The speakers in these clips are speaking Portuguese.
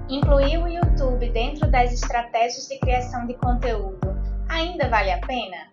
Incluir o YouTube dentro das estratégias de criação de conteúdo ainda vale a pena?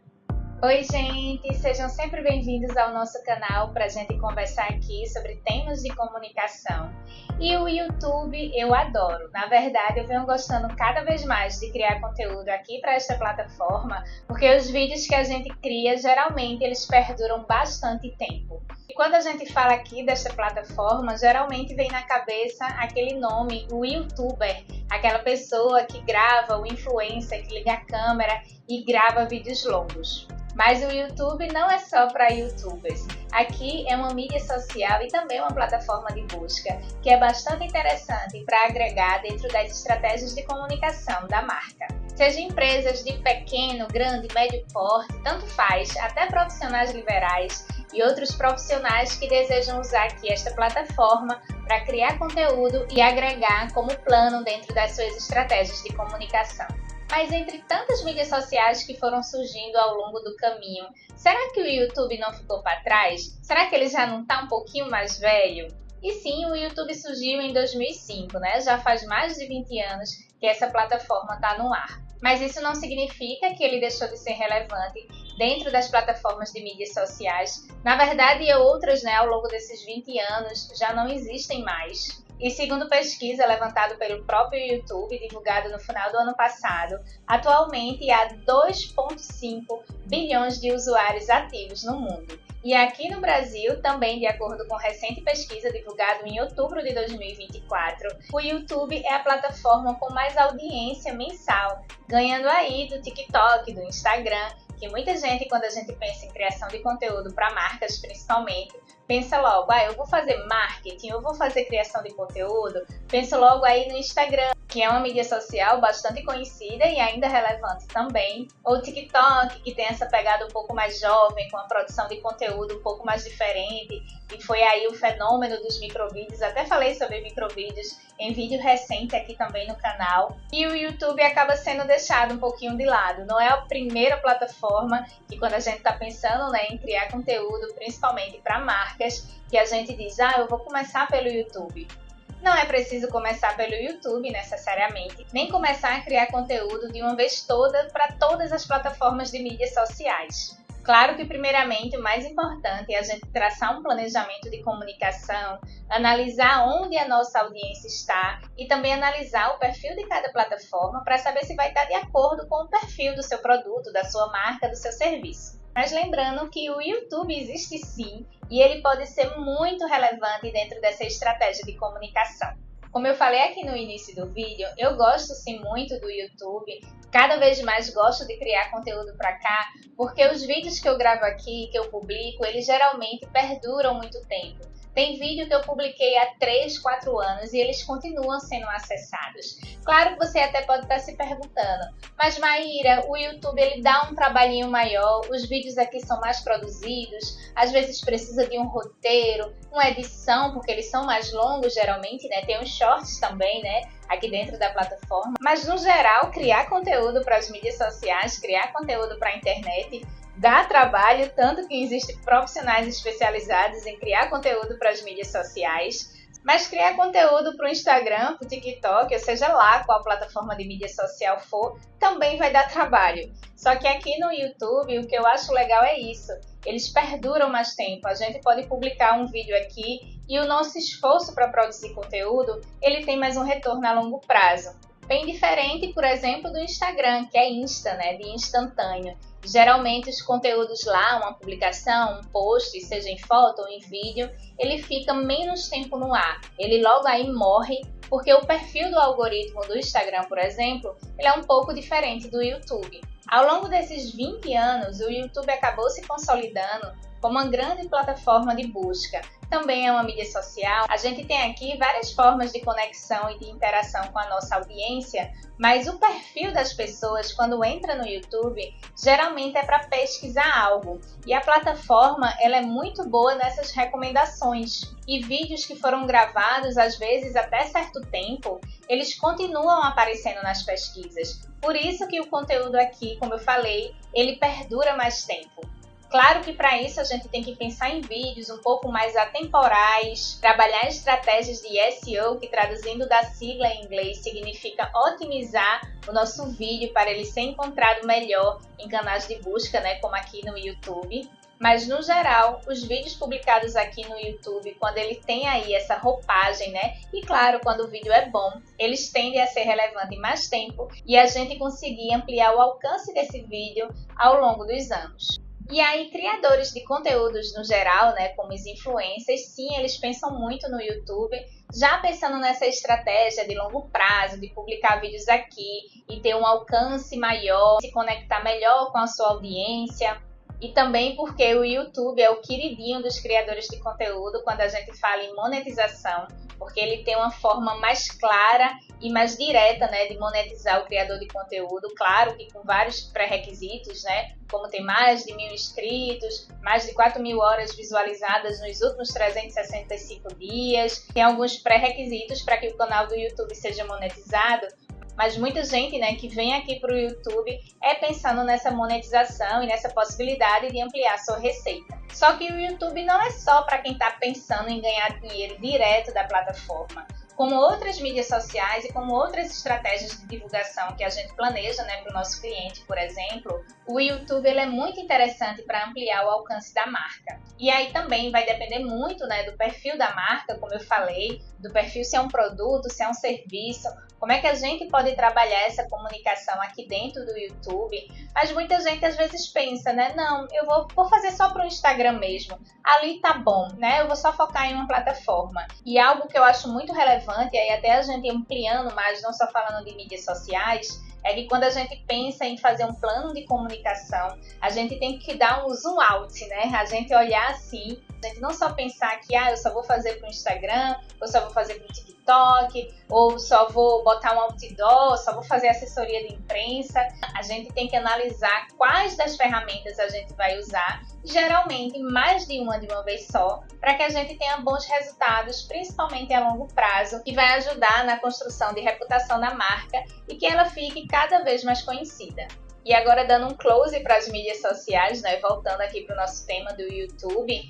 Oi gente, sejam sempre bem-vindos ao nosso canal para a gente conversar aqui sobre temas de comunicação. E o YouTube eu adoro, na verdade eu venho gostando cada vez mais de criar conteúdo aqui para esta plataforma, porque os vídeos que a gente cria geralmente eles perduram bastante tempo. E quando a gente fala aqui desta plataforma, geralmente vem na cabeça aquele nome, o YouTuber, aquela pessoa que grava, o influencer que liga a câmera e grava vídeos longos. Mas o YouTube não é só para YouTubers. Aqui é uma mídia social e também uma plataforma de busca, que é bastante interessante para agregar dentro das estratégias de comunicação da marca. Seja empresas de pequeno, grande, médio porte, tanto faz, até profissionais liberais e outros profissionais que desejam usar aqui esta plataforma para criar conteúdo e agregar como plano dentro das suas estratégias de comunicação. Mas entre tantas mídias sociais que foram surgindo ao longo do caminho, será que o YouTube não ficou para trás? Será que ele já não está um pouquinho mais velho? E sim, o YouTube surgiu em 2005, né? Já faz mais de 20 anos que essa plataforma está no ar. Mas isso não significa que ele deixou de ser relevante dentro das plataformas de mídias sociais. Na verdade, outras, né, ao longo desses 20 anos já não existem mais. E segundo pesquisa levantada pelo próprio YouTube, divulgada no final do ano passado, atualmente há 2,5 bilhões de usuários ativos no mundo. E aqui no Brasil, também de acordo com recente pesquisa divulgada em outubro de 2024, o YouTube é a plataforma com mais audiência mensal, ganhando aí do TikTok, do Instagram, que muita gente, quando a gente pensa em criação de conteúdo para marcas principalmente, pensa logo, eu vou fazer marketing, eu vou fazer criação de conteúdo, pensa logo aí no Instagram, que é uma mídia social bastante conhecida e ainda relevante também, ou TikTok, que tem essa pegada um pouco mais jovem, com a produção de conteúdo um pouco mais diferente, e foi aí o fenômeno dos microvídeos, até falei sobre microvídeos em vídeo recente aqui também no canal, e o YouTube acaba sendo deixado um pouquinho de lado, não é a primeira plataforma que quando a gente está pensando, né, em criar conteúdo, principalmente para marcas, que a gente diz, eu vou começar pelo YouTube. Não é preciso começar pelo YouTube necessariamente, nem começar a criar conteúdo de uma vez toda para todas as plataformas de mídias sociais. Claro que, primeiramente, o mais importante é a gente traçar um planejamento de comunicação, analisar onde a nossa audiência está e também analisar o perfil de cada plataforma para saber se vai estar de acordo com o perfil do seu produto, da sua marca, do seu serviço. Mas lembrando que o YouTube existe sim e ele pode ser muito relevante dentro dessa estratégia de comunicação. Como eu falei aqui no início do vídeo, eu gosto sim muito do YouTube, cada vez mais gosto de criar conteúdo para cá, porque os vídeos que eu gravo aqui, que eu publico, eles geralmente perduram muito tempo. Tem vídeo que eu publiquei há 3, 4 anos e eles continuam sendo acessados. Claro que você até pode estar se perguntando, mas Maíra, o YouTube ele dá um trabalhinho maior, os vídeos aqui são mais produzidos, às vezes precisa de um roteiro, uma edição, porque eles são mais longos geralmente, né? Tem os shorts também, né? Aqui dentro da plataforma. Mas no geral, criar conteúdo para as mídias sociais, criar conteúdo para a internet, dá trabalho, tanto que existem profissionais especializados em criar conteúdo para as mídias sociais, mas criar conteúdo para o Instagram, para o TikTok, ou seja lá qual plataforma de mídia social for, também vai dar trabalho. Só que aqui no YouTube, o que eu acho legal é isso, eles perduram mais tempo, a gente pode publicar um vídeo aqui e o nosso esforço para produzir conteúdo, ele tem mais um retorno a longo prazo. Bem diferente, por exemplo, do Instagram, que é Insta, né, de instantâneo. Geralmente os conteúdos lá, uma publicação, um post, seja em foto ou em vídeo, ele fica menos tempo no ar. Ele logo aí morre, porque o perfil do algoritmo do Instagram, por exemplo, ele é um pouco diferente do YouTube. Ao longo desses 20 anos, o YouTube acabou se consolidando como uma grande plataforma de busca. Também é uma mídia social. A gente tem aqui várias formas de conexão e de interação com a nossa audiência, mas o perfil das pessoas, quando entra no YouTube, geralmente é para pesquisar algo. E a plataforma ela é muito boa nessas recomendações. E vídeos que foram gravados, às vezes até certo tempo, eles continuam aparecendo nas pesquisas. Por isso que o conteúdo aqui, como eu falei, ele perdura mais tempo. Claro que para isso a gente tem que pensar em vídeos um pouco mais atemporais, trabalhar estratégias de SEO, que traduzindo da sigla em inglês significa otimizar o nosso vídeo para ele ser encontrado melhor em canais de busca, né, como aqui no YouTube. Mas no geral, os vídeos publicados aqui no YouTube, quando ele tem aí essa roupagem, né? E claro, quando o vídeo é bom, eles tendem a ser relevantes em mais tempo e a gente conseguir ampliar o alcance desse vídeo ao longo dos anos. E aí, criadores de conteúdos no geral, né, como os influencers, sim, eles pensam muito no YouTube, já pensando nessa estratégia de longo prazo, de publicar vídeos aqui e ter um alcance maior, se conectar melhor com a sua audiência. E também porque o YouTube é o queridinho dos criadores de conteúdo quando a gente fala em monetização, porque ele tem uma forma mais clara e mais direta, né, de monetizar o criador de conteúdo, claro que com vários pré-requisitos, né, como tem mais de 1.000 inscritos, mais de 4.000 horas visualizadas nos últimos 365 dias, tem alguns pré-requisitos para que o canal do YouTube seja monetizado. Mas muita gente, né, que vem aqui para o YouTube é pensando nessa monetização e nessa possibilidade de ampliar sua receita. Só que o YouTube não é só para quem está pensando em ganhar dinheiro direto da plataforma. Como outras mídias sociais e como outras estratégias de divulgação que a gente planeja, né, para o nosso cliente, por exemplo, o YouTube ele é muito interessante para ampliar o alcance da marca. E aí também vai depender muito, né, do perfil da marca, como eu falei, do perfil se é um produto, se é um serviço, como é que a gente pode trabalhar essa comunicação aqui dentro do YouTube. Mas muita gente às vezes pensa, né, não, eu vou fazer só para o Instagram mesmo, ali tá bom, né, eu vou só focar em uma plataforma. E algo que eu acho muito relevante, e aí até a gente ampliando mais, não só falando de mídias sociais, é que quando a gente pensa em fazer um plano de comunicação, a gente tem que dar um zoom out, né? A gente olhar assim, a gente não só pensar que eu só vou fazer para o Instagram, ou só vou fazer para o TikTok, ou só vou botar um outdoor, só vou fazer assessoria de imprensa. A gente tem que analisar quais das ferramentas a gente vai usar, geralmente mais de uma vez só, para que a gente tenha bons resultados, principalmente a longo prazo, que vai ajudar na construção de reputação da marca e que ela fique cada vez mais conhecida. E agora dando um close para as mídias sociais, né, voltando aqui para o nosso tema do YouTube,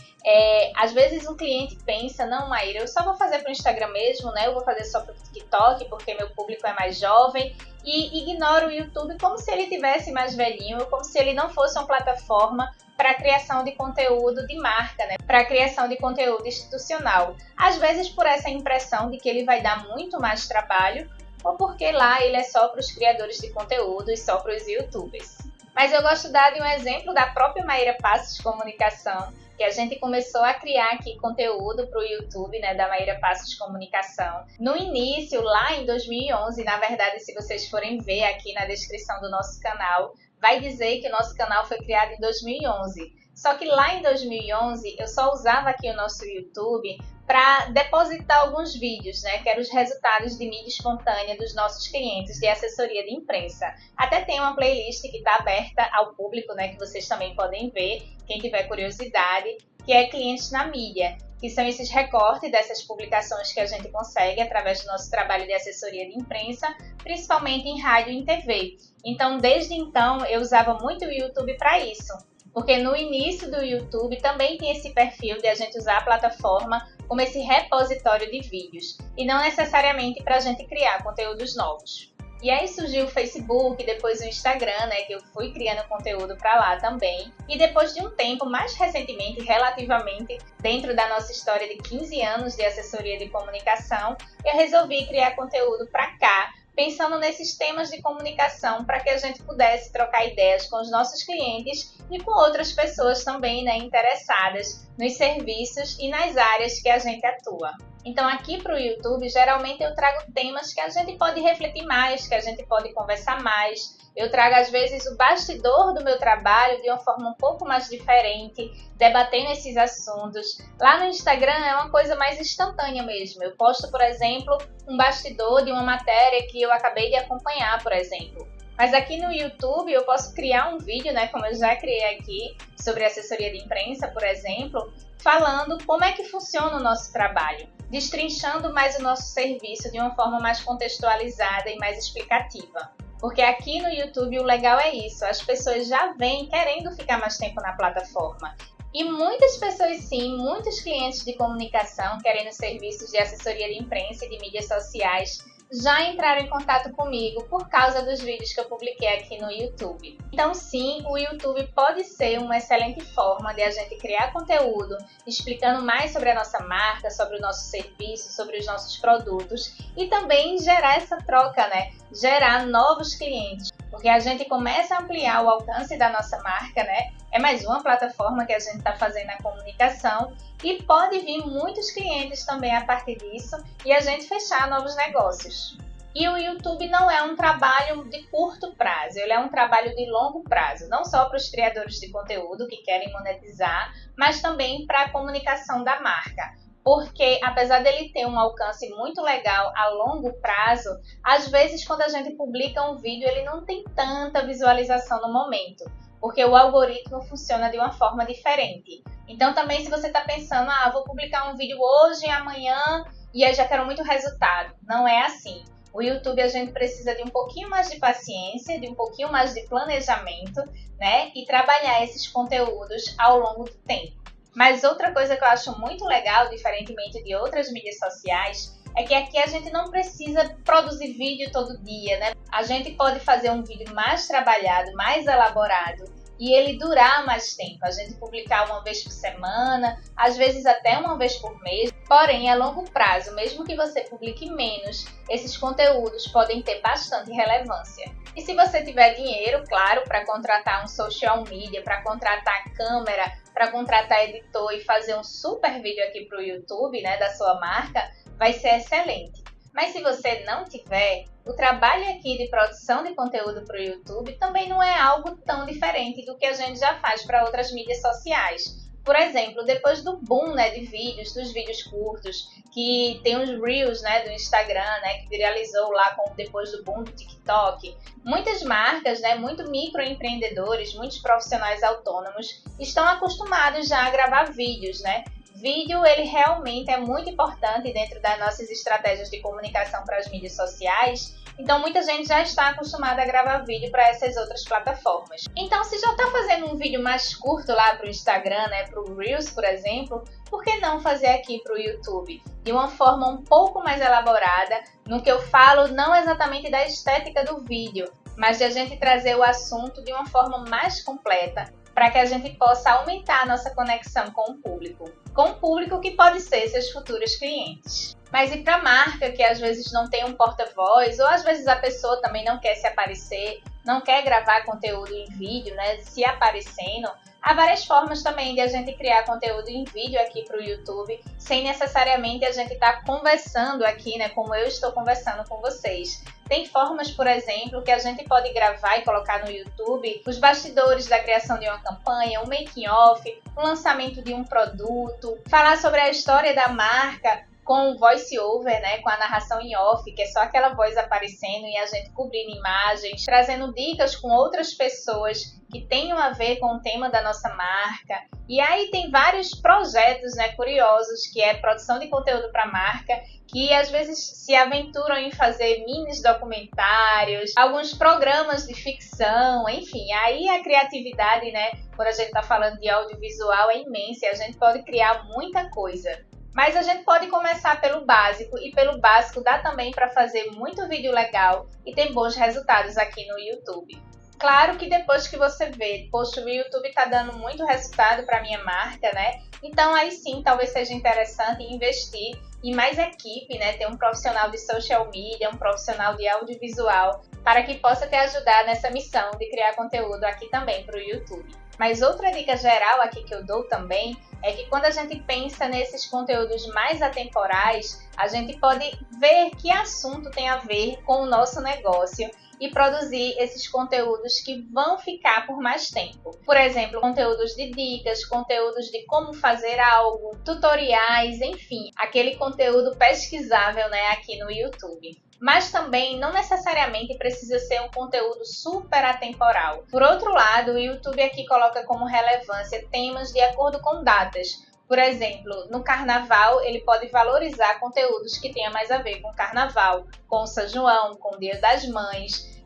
às vezes um cliente pensa, não, Maíra, eu só vou fazer para o Instagram mesmo, né, eu vou fazer só para o TikTok porque meu público é mais jovem, e ignora o YouTube como se ele tivesse mais velhinho, como se ele não fosse uma plataforma para a criação de conteúdo de marca, né, para a criação de conteúdo institucional. Às vezes por essa impressão de que ele vai dar muito mais trabalho, ou porque lá ele é só para os criadores de conteúdo e só para os YouTubers. Mas eu gosto de dar um exemplo da própria Maíra Passos Comunicação, que a gente começou a criar aqui conteúdo para o YouTube, né, da Maíra Passos Comunicação. No início, lá em 2011, na verdade, se vocês forem ver aqui na descrição do nosso canal, vai dizer que o nosso canal foi criado em 2011. Só que lá em 2011, eu só usava aqui o nosso YouTube para depositar alguns vídeos, né, que eram os resultados de mídia espontânea dos nossos clientes de assessoria de imprensa. Até tem uma playlist que está aberta ao público, né, que vocês também podem ver, quem tiver curiosidade, que é Clientes na Mídia, que são esses recortes dessas publicações que a gente consegue através do nosso trabalho de assessoria de imprensa, principalmente em rádio e em TV. Então, desde então, eu usava muito o YouTube para isso, porque no início do YouTube também tem esse perfil de a gente usar a plataforma como esse repositório de vídeos, e não necessariamente para a gente criar conteúdos novos. E aí surgiu o Facebook, depois o Instagram, né, que eu fui criando conteúdo para lá também. E depois de um tempo, mais recentemente, relativamente, dentro da nossa história de 15 anos de assessoria de comunicação, eu resolvi criar conteúdo para cá, pensando nesses temas de comunicação para que a gente pudesse trocar ideias com os nossos clientes e com outras pessoas também, né, interessadas nos serviços e nas áreas que a gente atua. Então aqui para o YouTube, geralmente eu trago temas que a gente pode refletir mais, que a gente pode conversar mais. Eu trago às vezes o bastidor do meu trabalho de uma forma um pouco mais diferente, debatendo esses assuntos. Lá no Instagram é uma coisa mais instantânea mesmo. Eu posto, por exemplo, um bastidor de uma matéria que eu acabei de acompanhar, por exemplo. Mas aqui no YouTube eu posso criar um vídeo, né, como eu já criei aqui, sobre assessoria de imprensa, por exemplo, falando como é que funciona o nosso trabalho, destrinchando mais o nosso serviço de uma forma mais contextualizada e mais explicativa. Porque aqui no YouTube o legal é isso, as pessoas já vêm querendo ficar mais tempo na plataforma. E muitas pessoas sim, muitos clientes de comunicação querendo serviços de assessoria de imprensa e de mídias sociais já entraram em contato comigo por causa dos vídeos que eu publiquei aqui no YouTube. Então sim, o YouTube pode ser uma excelente forma de a gente criar conteúdo explicando mais sobre a nossa marca, sobre o nosso serviço, sobre os nossos produtos e também gerar essa troca, né? Gerar novos clientes, porque a gente começa a ampliar o alcance da nossa marca, né? É mais uma plataforma que a gente está fazendo a comunicação e pode vir muitos clientes também a partir disso e a gente fechar novos negócios. E o YouTube não é um trabalho de curto prazo, ele é um trabalho de longo prazo, não só para os criadores de conteúdo que querem monetizar, mas também para a comunicação da marca. Porque apesar dele ter um alcance muito legal a longo prazo, às vezes quando a gente publica um vídeo ele não tem tanta visualização no momento, porque o algoritmo funciona de uma forma diferente. Então também se você está pensando, vou publicar um vídeo hoje e amanhã e aí já quero muito resultado, não é assim. O YouTube a gente precisa de um pouquinho mais de paciência, de um pouquinho mais de planejamento, né? E trabalhar esses conteúdos ao longo do tempo. Mas outra coisa que eu acho muito legal, diferentemente de outras mídias sociais, é que aqui a gente não precisa produzir vídeo todo dia, né? A gente pode fazer um vídeo mais trabalhado, mais elaborado e ele durar mais tempo. A gente publicar uma vez por semana, às vezes até uma vez por mês. Porém, a longo prazo, mesmo que você publique menos, esses conteúdos podem ter bastante relevância. E se você tiver dinheiro, claro, para contratar um social media, para contratar câmera, para contratar editor e fazer um super vídeo aqui para o YouTube, né, da sua marca, vai ser excelente. Mas se você não tiver, o trabalho aqui de produção de conteúdo para o YouTube também não é algo tão diferente do que a gente já faz para outras mídias sociais. Por exemplo, depois do boom, né, de vídeos, dos vídeos curtos, que tem os Reels, né, do Instagram, né, que viralizou lá depois do boom do TikTok, muitas marcas, né, muito microempreendedores, muitos profissionais autônomos estão acostumados já a gravar vídeos, né? Vídeo, ele realmente é muito importante dentro das nossas estratégias de comunicação para as mídias sociais, então muita gente já está acostumada a gravar vídeo para essas outras plataformas. Então, se já está fazendo um vídeo mais curto lá para o Instagram, né, para o Reels, por exemplo, por que não fazer aqui para o YouTube? De uma forma um pouco mais elaborada, no que eu falo não exatamente da estética do vídeo, mas de a gente trazer o assunto de uma forma mais completa, para que a gente possa aumentar a nossa conexão com o público que pode ser seus futuros clientes. Mas e para a marca que às vezes não tem um porta-voz, ou às vezes a pessoa também não quer se aparecer, não quer gravar conteúdo em vídeo, né, se aparecendo, há várias formas também de a gente criar conteúdo em vídeo aqui para o YouTube, sem necessariamente a gente estar conversando aqui, né, como eu estou conversando com vocês. Tem formas, por exemplo, que a gente pode gravar e colocar no YouTube os bastidores da criação de uma campanha, um making-off, o lançamento de um produto, falar sobre a história da marca com o voice-over, né, com a narração em off, que é só aquela voz aparecendo e a gente cobrindo imagens, trazendo dicas com outras pessoas que tenham a ver com o tema da nossa marca. E aí tem vários projetos, né, curiosos, que é produção de conteúdo para marca, que às vezes se aventuram em fazer minis documentários, alguns programas de ficção, enfim, aí a criatividade, né, quando a gente está falando de audiovisual é imensa e a gente pode criar muita coisa. Mas a gente pode começar pelo básico e pelo básico dá também para fazer muito vídeo legal e ter bons resultados aqui no YouTube. Claro que depois que você vê, poxa, o YouTube está dando muito resultado para minha marca, né? Então aí sim, talvez seja interessante investir em mais equipe, né? Ter um profissional de social media, um profissional de audiovisual, para que possa te ajudar nessa missão de criar conteúdo aqui também para o YouTube. Mas outra dica geral aqui que eu dou também é que quando a gente pensa nesses conteúdos mais atemporais, a gente pode ver que assunto tem a ver com o nosso negócio e produzir esses conteúdos que vão ficar por mais tempo. Por exemplo, conteúdos de dicas, conteúdos de como fazer algo, tutoriais, enfim, aquele conteúdo pesquisável, né, aqui no YouTube. Mas também não necessariamente precisa ser um conteúdo super atemporal. Por outro lado, o YouTube aqui coloca como relevância temas de acordo com datas. Por exemplo, no Carnaval, ele pode valorizar conteúdos que tenham mais a ver com o Carnaval, com o São João, com o Dia das Mães.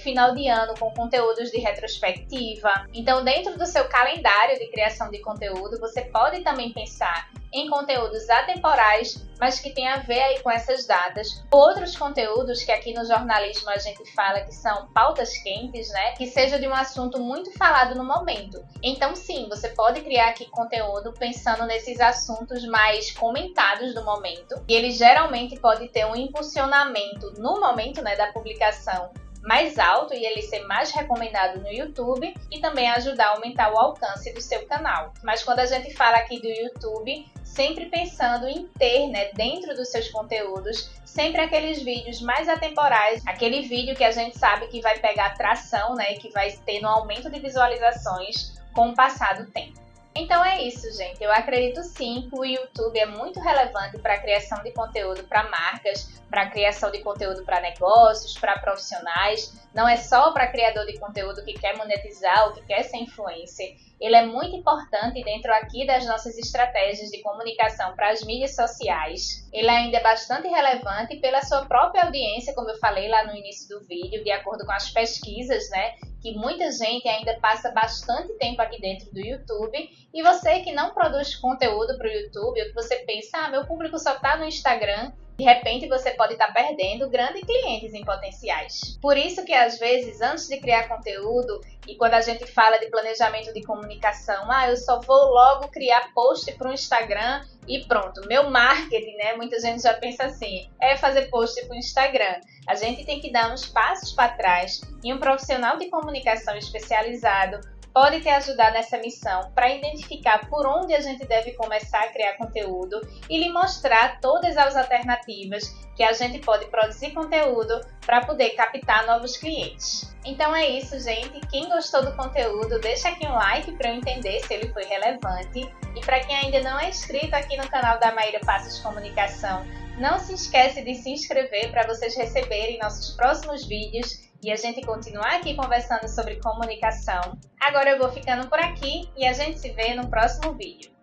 final de ano com conteúdos de retrospectiva. Então, dentro do seu calendário de criação de conteúdo, você pode também pensar em conteúdos atemporais, mas que tem a ver aí com essas datas. Outros conteúdos que aqui no jornalismo a gente fala que são pautas quentes, né? Que seja de um assunto muito falado no momento. Então, sim, você pode criar aqui conteúdo pensando nesses assuntos mais comentados do momento. E ele geralmente pode ter um impulsionamento no momento, né, da publicação mais alto e ele ser mais recomendado no YouTube e também ajudar a aumentar o alcance do seu canal. Mas quando a gente fala aqui do YouTube, sempre pensando em ter, né, dentro dos seus conteúdos, sempre aqueles vídeos mais atemporais, aquele vídeo que a gente sabe que vai pegar tração, né, e que vai ter um aumento de visualizações com o passar do tempo. Então é isso, gente. Eu acredito sim que o YouTube é muito relevante para a criação de conteúdo para marcas, para a criação de conteúdo para negócios, para profissionais. Não é só para criador de conteúdo que quer monetizar ou que quer ser influencer. Ele é muito importante dentro aqui das nossas estratégias de comunicação para as mídias sociais. Ele ainda é bastante relevante pela sua própria audiência, como eu falei lá no início do vídeo, de acordo com as pesquisas, né? Que muita gente ainda passa bastante tempo aqui dentro do YouTube. E você que não produz conteúdo para o YouTube, ou que você pensa, meu público só está no Instagram, de repente você pode estar perdendo grandes clientes em potenciais. Por isso que às vezes, antes de criar conteúdo, e quando a gente fala de planejamento de comunicação, eu só vou logo criar post para o Instagram e pronto, meu marketing, né? Muita gente já pensa assim, é fazer post para o Instagram. A gente tem que dar uns passos para trás e um profissional de comunicação especializado pode te ajudar nessa missão para identificar por onde a gente deve começar a criar conteúdo e lhe mostrar todas as alternativas que a gente pode produzir conteúdo para poder captar novos clientes. Então é isso, gente. Quem gostou do conteúdo, deixa aqui um like para eu entender se ele foi relevante. E para quem ainda não é inscrito aqui no canal da Maíra Passos Comunicação, não se esquece de se inscrever para vocês receberem nossos próximos vídeos e a gente continuar aqui conversando sobre comunicação. Agora eu vou ficando por aqui e a gente se vê no próximo vídeo.